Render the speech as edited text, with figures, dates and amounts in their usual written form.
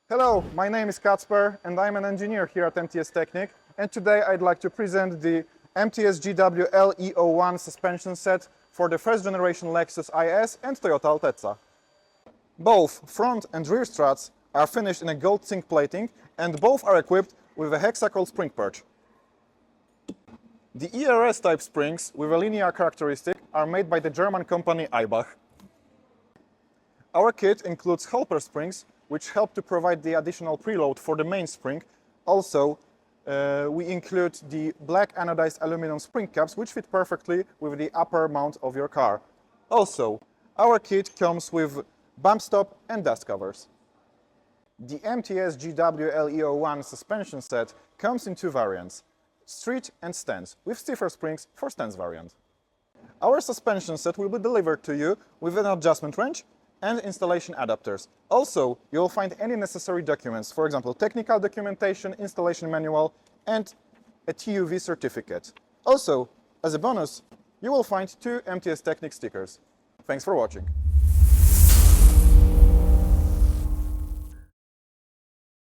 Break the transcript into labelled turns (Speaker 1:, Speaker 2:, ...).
Speaker 1: Hello, my name is Kacper and I'm an engineer here at MTS Technik, and today I'd like to present the MTS GW LE01 suspension set for the first generation Lexus IS and Toyota Altezza. Both front and rear struts are finished in a gold zinc plating and both are equipped with a hexacoil spring perch. The ERS type springs with a linear characteristic are made by the German company eibach. Our kit includes helper springs, which help to provide the additional preload for the main spring. Also, we include the black anodized aluminum spring caps, which fit perfectly with the upper mount of your car. Also, our kit comes with bump stop and dust covers. The MTS GW LE01 suspension set comes in two variants, street and stance, with stiffer springs for stance variant. Our suspension set will be delivered to you with an adjustment wrench and installation adapters. Also, you will find any necessary documents, for example, technical documentation, installation manual, and a TUV certificate. Also, as a bonus, you will find two MTS Technik stickers. Thanks for watching.